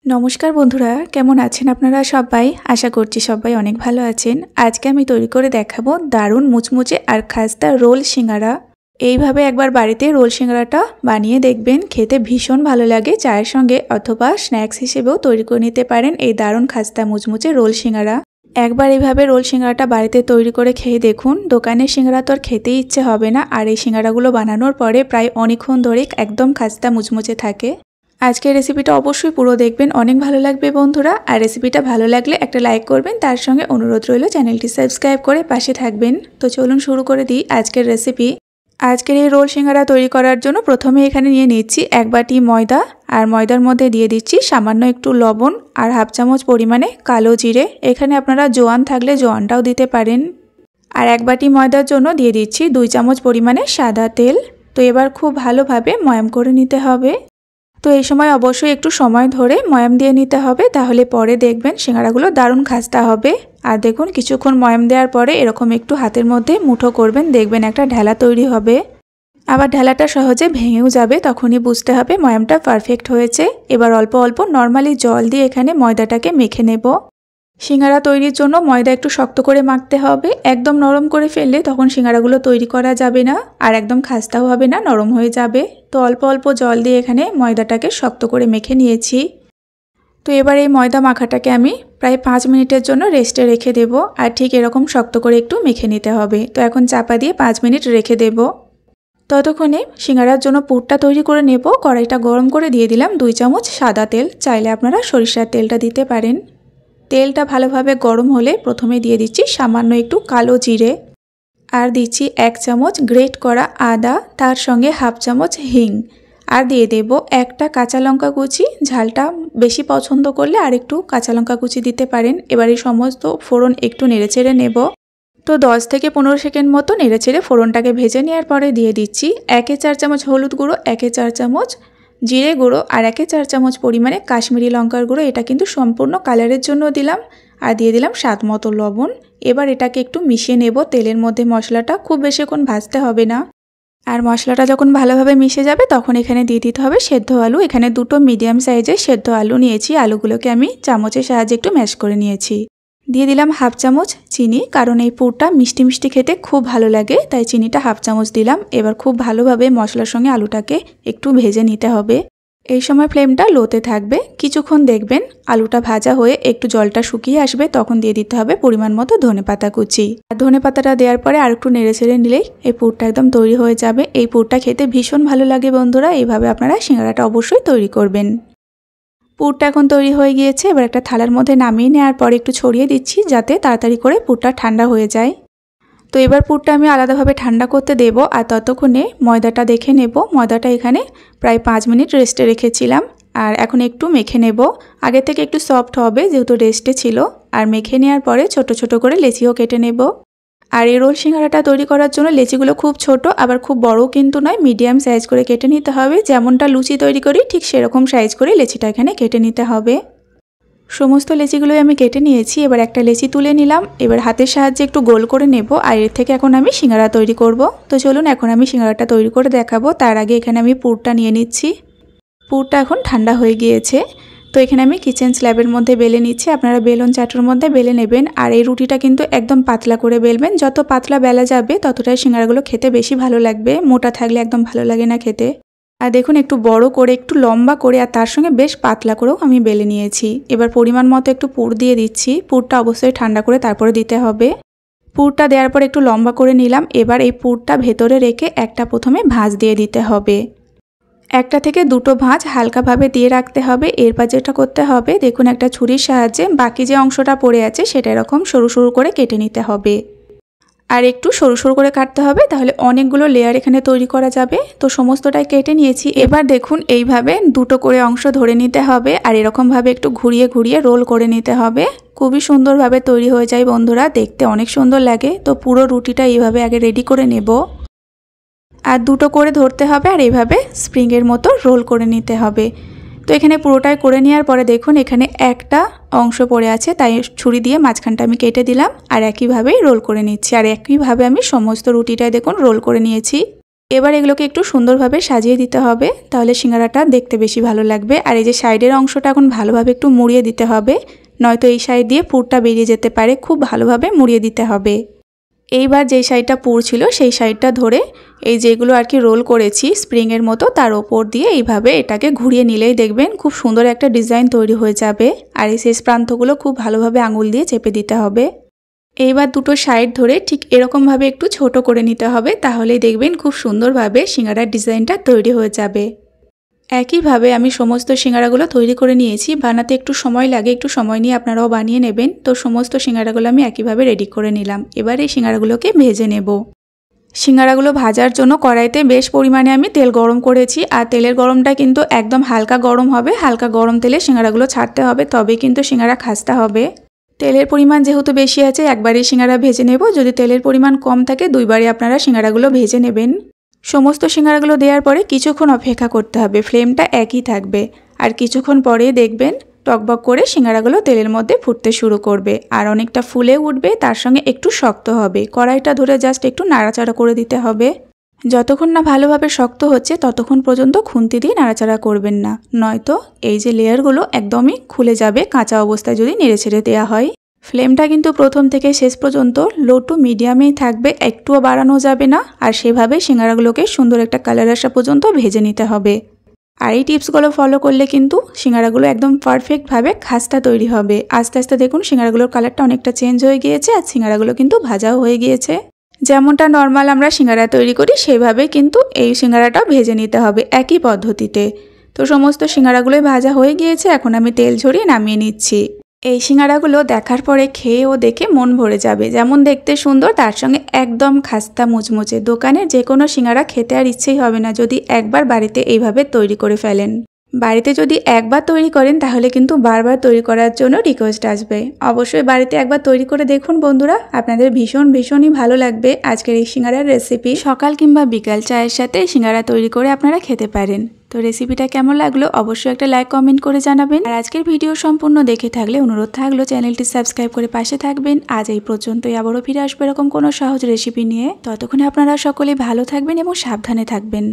নমস্কার বন্ধুরা, কেমন আছেন আপনারা সবাই? আশা করছি সবাই অনেক ভালো আছেন। আজকে আমি তৈরি করে দেখাবো দারুণ মুচমুচে আর খাস্তা রোল সিঙ্গারা। এইভাবে একবার বাড়িতে রোল সিঙ্গারাটা বানিয়ে দেখবেন, খেতে ভীষণ ভালো লাগে। চায়ের সঙ্গে অথবা স্ন্যাক্স হিসেবেও তৈরি করে নিতে পারেন এই দারুণ খাস্তা মুচমুচে রোল সিঙ্গারা। একবার এইভাবে রোল সিঙ্গারাটা বাড়িতে তৈরি করে খেয়ে দেখুন, দোকানের সিঙ্গারা তো আর খেতেই ইচ্ছে হবে না। আর এই সিঙ্গারাগুলো বানানোর পরে প্রায় অনেকক্ষণ ধরে একদম খাস্তা মুচমুচে থাকে। আজকের রেসিপিটা অবশ্যই পুরো দেখবেন, অনেক ভালো লাগবে বন্ধুরা। আর রেসিপিটা ভালো লাগলে একটা লাইক করবেন, তার সঙ্গে অনুরোধ রইল চ্যানেলটি সাবস্ক্রাইব করে পাশে থাকবেন। তো চলুন শুরু করে দিই আজকের রেসিপি। আজকের এই রোল সিঙ্গারা তৈরি করার জন্য প্রথমে এখানে নিয়ে নিচ্ছি 1 বাটি ময়দা, আর ময়দার মধ্যে দিয়ে দিচ্ছি সামান্য একটু লবণ আর হাফ চামচ পরিমাণে কালো জিরে। এখানে আপনারা জোয়ান থাকলে জোয়ানটাও দিতে পারেন। আর 1 বাটি ময়দার জন্য দিয়ে দিচ্ছি 2 চামচ পরিমাণে সাদা তেল। তো এবার খুব ভালোভাবে ময়াম করে নিতে হবে। তো এই সময় অবশ্যই একটু সময় ধরে ময়াম দিয়ে নিতে হবে, তাহলে পরে দেখবেন সিঙ্গারাগুলো দারুণ খাস্তা হবে। আর দেখুন, কিছুক্ষণ ময়াম দেওয়ার পরে এরকম একটু হাতের মধ্যে মুঠো করবেন, দেখবেন একটা ঢেলা তৈরি হবে। আবার ঢেলাটা সহজে ভেঙেও যাবে, তখনই বুঝতে হবে ময়ামটা পারফেক্ট হয়েছে। এবার অল্প অল্প নর্মালি জল দিয়ে এখানে ময়দাটাকে মেখে নেব। সিঙ্গারা তৈরির জন্য ময়দা একটু শক্ত করে মাখতে হবে। একদম নরম করে ফেললে তখন সিঙ্গারাগুলো তৈরি করা যাবে না, আর একদম খাস্তাও হবে না, নরম হয়ে যাবে। তো অল্প অল্প জল দিয়ে এখানে ময়দাটাকে শক্ত করে মেখে নিয়েছি। তো এবার এই ময়দা মাখাটাকে আমি প্রায় 5 মিনিটের জন্য রেস্টে রেখে দেব। আর ঠিক এরকম শক্ত করে একটু মেখে নিতে হবে। তো এখন চাপা দিয়ে 5 মিনিট রেখে দেব। ততক্ষণে সিঙ্গারার জন্য পুরটা তৈরি করে নেব। কড়াইটা গরম করে দিয়ে দিলাম 2 চামচ সাদা তেল, চাইলে আপনারা সরিষার তেলটা দিতে পারেন। তেলটা ভালোভাবে গরম হলে প্রথমে দিয়ে দিচ্ছি সামান্য একটু কালো জিরে, আর দিচ্ছি 1 চামচ গ্রেট করা আদা, তার সঙ্গে হাফ চামচ হিং, আর দিয়ে দেব একটা কাঁচা লঙ্কা কুচি। ঝালটা বেশি পছন্দ করলে আর একটু কাঁচা লঙ্কা কুচি দিতে পারেন। এবার এই সমস্ত ফোড়ন একটু নেড়েচেড়ে নেব। তো 10 থেকে 15 সেকেন্ড মতো নেড়েচেড়ে ফোড়নটাকে ভেজে নেওয়ার পরে দিয়ে দিচ্ছি 1/4 চামচ হলুদ গুঁড়ো, 1/4 চামচ জিরে গুঁড়ো, আর 1/4 চামচ পরিমাণে কাশ্মীরি লঙ্কার গুঁড়ো। এটা কিন্তু সম্পূর্ণ কালারের জন্য দিলাম। আর দিয়ে দিলাম স্বাদ মতো লবণ। এবার এটাকে একটু মিশিয়ে নেব তেলের মধ্যে। মশলাটা খুব বেশিক্ষণ ভাজতে হবে না। আর মশলাটা যখন ভালোভাবে মিশে যাবে তখন এখানে দিয়ে দিতে হবে সেদ্ধ আলু। এখানে 2টো মিডিয়াম সাইজের সেদ্ধ আলু নিয়েছি। আলুগুলোকে আমি চামচের সাহায্যে একটু ম্যাশ করে নিয়েছি। দিয়ে দিলাম হাফ চামচ চিনি, কারণ এই পুরটা মিষ্টি মিষ্টি খেতে খুব ভালো লাগে, তাই চিনিটা হাফ চামচ দিলাম। এবার খুব ভালোভাবে মশলার সঙ্গে আলুটাকে একটু ভেজে নিতে হবে। এই সময় ফ্লেমটা লোতে থাকবে। কিছুক্ষণ দেখবেন আলুটা ভাজা হয়ে একটু জলটা শুকিয়ে আসবে, তখন দিয়ে দিতে হবে পরিমাণ মতো ধনেপাতা কুচি। আর ধনেপাতাটা দেওয়ার পরে আর একটু নেড়ে ছেড়ে নিলেই এই পুরটা একদম তৈরি হয়ে যাবে। এই পুরটা খেতে ভীষণ ভালো লাগে বন্ধুরা। এইভাবে আপনারা সিঙ্গারাটা অবশ্যই তৈরি করবেন। পুরটা এখন তৈরি হয়ে গিয়েছে। এবার একটা থালার মধ্যে নামিয়ে নেওয়ার পরে একটু ছড়িয়ে দিচ্ছি, যাতে তাড়াতাড়ি করে পুরটা ঠান্ডা হয়ে যায়। তো এবার পুরটা আমি আলাদাভাবে ঠান্ডা করতে দেব। আর ততক্ষণে ময়দাটা দেখে নেব। ময়দাটা এখানে প্রায় 5 মিনিট রেস্টে রেখেছিলাম। আর এখন একটু মেখে নেব। আগে থেকে একটু সফট হবে যেহেতু রেস্টে ছিল। আর মেখে নেওয়ার পরে ছোট ছোট করে লেচিও কেটে নেব। আর এই রোল সিঙ্গারাটা তৈরি করার জন্য লেচিগুলো খুব ছোট, আবার খুব বড়ও কিন্তু নয়, মিডিয়াম সাইজ করে কেটে নিতে হবে। যেমনটা লুচি তৈরি করি ঠিক সেরকম সাইজ করে লেচিটা এখানে কেটে নিতে হবে। সমস্ত লেচিগুলোই আমি কেটে নিয়েছি। এবার একটা লেচি তুলে নিলাম। এবার হাতের সাহায্যে একটু গোল করে নেব। আর এর থেকে এখন আমি সিঙ্গারা তৈরি করব। তো চলুন এখন আমি সিঙ্গারাটা তৈরি করে দেখাবো। তার আগে এখানে আমি পুরটা নিয়ে নিচ্ছি। পুরটা এখন ঠান্ডা হয়ে গিয়েছে। তো এখানে আমি কিচেন স্ল্যাবের মধ্যে বেলে নিচ্ছি। আপনারা বেলন চাটুর মধ্যে বেলে নেবেন। আর এই রুটিটা কিন্তু একদম পাতলা করে বেলবেন। যত পাতলা বেলা যাবে ততটাই সিঙ্গারাগুলো খেতে বেশি ভালো লাগবে। মোটা থাকলে একদম ভালো লাগে না খেতে। আর দেখুন, একটু বড় করে, একটু লম্বা করে, আর তার সঙ্গে বেশ পাতলা করেও আমি বেলে নিয়েছি। এবার পরিমাণ মতো একটু পুর দিয়ে দিচ্ছি। পুরটা অবশ্যই ঠান্ডা করে তারপরে দিতে হবে। পুরটা দেওয়ার পর একটু লম্বা করে নিলাম। এবার এই পুরটা ভেতরে রেখে একটা প্রথমে ভাঁজ দিয়ে দিতে হবে। 1 থেকে 2টো ভাঁজ হালকাভাবে দিয়ে রাখতে হবে। এরপর যেটা করতে হবে, দেখুন একটা ছুরির সাহায্যে বাকি যে অংশটা পড়ে আছে সেটা এরকম সরু সরু করে কেটে নিতে হবে। আর একটু সরু সরু করে কাটতে হবে, তাহলে অনেকগুলো লেয়ার এখানে তৈরি করা যাবে। তো সমস্তটাই কেটে নিয়েছি। এবার দেখুন এইভাবে 2টো করে অংশ ধরে নিতে হবে। আর এরকমভাবে একটু ঘুরিয়ে ঘুরিয়ে রোল করে নিতে হবে। খুবই সুন্দরভাবে তৈরি হয়ে যায় বন্ধুরা, দেখতে অনেক সুন্দর লাগে। তো পুরো রুটিটা এইভাবে আগে রেডি করে নেব। আর 2টো করে ধরতে হবে, আর এইভাবে স্প্রিংয়ের মতো রোল করে নিতে হবে। তো এখানে পুরোটাই করে নেওয়ার পরে দেখুন এখানে একটা অংশ পড়ে আছে, তাই ছুরি দিয়ে মাঝখানটা আমি কেটে দিলাম। আর একইভাবেই রোল করে নিচ্ছি। আর একইভাবে আমি সমস্ত রুটিটাই দেখুন রোল করে নিয়েছি। এবার এগুলোকে একটু সুন্দরভাবে সাজিয়ে দিতে হবে, তাহলে সিঙ্গারাটা দেখতে বেশি ভালো লাগবে। আর এই যে সাইডের অংশটা এখন ভালোভাবে একটু মুড়িয়ে দিতে হবে, নয়তো এই সাইড দিয়ে পুরটা বেরিয়ে যেতে পারে, খুব ভালোভাবে মুড়িয়ে দিতে হবে। এইবার যেই সাইডটা পুর ছিল সেই সাইডটা ধরে এই যেগুলো আর কি রোল করেছি স্প্রিংয়ের মতো তার ওপর দিয়ে এইভাবে এটাকে ঘুরিয়ে নিলেই দেখবেন খুব সুন্দর একটা ডিজাইন তৈরি হয়ে যাবে। আর এই শেষ প্রান্তগুলো খুব ভালোভাবে আঙুল দিয়ে চেপে দিতে হবে। এইবার দুটো সাইড ধরে ঠিক এরকমভাবে একটু ছোট করে নিতে হবে, তাহলেই দেখবেন খুব সুন্দরভাবে সিঙ্গারার ডিজাইনটা তৈরি হয়ে যাবে। একইভাবে আমি সমস্ত সিঙ্গারাগুলো তৈরি করে নিয়েছি। বানাতে একটু সময় লাগে, একটু সময় নিয়ে আপনারাও বানিয়ে নেবেন। তো সমস্ত সিঙ্গারাগুলো আমি একইভাবে রেডি করে নিলাম। এবার এই সিঙ্গারাগুলোকে ভেজে নেব। সিঙ্গারাগুলো ভাজার জন্য কড়াইতে বেশ পরিমাণে আমি তেল গরম করেছি। আর তেলের গরমটা কিন্তু একদম হালকা গরম হবে, হালকা গরম তেলে সিঙ্গারাগুলো ছাড়তে হবে, তবে কিন্তু সিঙ্গারা খাস্তা হবে। তেলের পরিমাণ যেহেতু বেশি আছে একবারই সিঙ্গারা ভেজে নেব, যদি তেলের পরিমাণ কম থাকে দুইবারই আপনারা সিঙ্গারাগুলো ভেজে নেবেন। সমস্ত সিঙ্গারাগুলো দেওয়ার পরে কিছুক্ষণ অপেক্ষা করতে হবে, ফ্লেমটা একই থাকবে। আর কিছুক্ষণ পরেই দেখবেন টকবক করে সিঙ্গারাগুলো তেলের মধ্যে ফুটতে শুরু করবে আর অনেকটা ফুলে উঠবে, তার সঙ্গে একটু শক্ত হবে। কড়াইটা ধরে জাস্ট একটু নাড়াচাড়া করে দিতে হবে। যতক্ষণ না ভালোভাবে শক্ত হচ্ছে ততক্ষণ পর্যন্ত খুন্তি দিয়ে নাড়াচাড়া করবেন না, নয়তো এই যে লেয়ারগুলো একদমই খুলে যাবে কাঁচা অবস্থায় যদি নেড়েছেড়ে দেওয়া হয়। ফ্লেমটা কিন্তু প্রথম থেকে শেষ পর্যন্ত লো টু মিডিয়ামেই থাকবে, একটুও বাড়ানো যাবে না। আর সেভাবে সিঙ্গারাগুলোকে সুন্দর একটা কালার আসা পর্যন্ত ভেজে নিতে হবে। আর এই টিপসগুলো ফলো করলে কিন্তু সিঙ্গারাগুলো একদম পারফেক্টভাবে খাস্তা তৈরি হবে। আস্তে আস্তে দেখুন সিঙ্গারাগুলোর কালারটা অনেকটা চেঞ্জ হয়ে গিয়েছে আর সিঙ্গারাগুলো কিন্তু ভাজাও হয়ে গিয়েছে। যেমনটা নর্মাল আমরা সিঙ্গারা তৈরি করি সেইভাবে কিন্তু এই সিঙ্গারাটাও ভেজে নিতে হবে একই পদ্ধতিতে। তো সমস্ত সিঙ্গারাগুলোই ভাজা হয়ে গিয়েছে, এখন আমি তেল ঝরিয়ে নামিয়ে নিচ্ছি। এই সিঙ্গারাগুলো দেখার পরে খেয়ে ও দেখে মন ভরে যাবে, যেমন দেখতে সুন্দর তার সঙ্গে একদম খাস্তা মুচমুচে। দোকানের যে কোনো সিঙ্গারা খেতে আর ইচ্ছেই হবে না যদি একবার বাড়িতে এইভাবে তৈরি করে ফেলেন। বাড়িতে যদি একবার তৈরি করেন তাহলে কিন্তু বারবার তৈরি করার জন্য রিকোয়েস্ট আসবে। অবশ্যই বাড়িতে একবার তৈরি করে দেখুন বন্ধুরা, আপনাদের ভীষণই ভালো লাগবে। আজকের এই সিঙ্গারার রেসিপি সকাল কিংবা বিকাল চায়ের সাথে সিঙ্গারা তৈরি করে আপনারা খেতে পারেন। তো রেসিপিটা কেমন লাগলো অবশ্যই একটা লাইক কমেন্ট করে জানাবেন। আর আজকের ভিডিও সম্পূর্ণ দেখে থাকলে অনুরোধ থাকলো চ্যানেলটি সাবস্ক্রাইব করে পাশে থাকবেন। আজ এই পর্যন্তই, আবারও ফিরে আসবো এরকম কোনো সহজ রেসিপি নিয়ে। ততক্ষণে আপনারা সকলে ভালো থাকবেন এবং সাবধানে থাকবেন।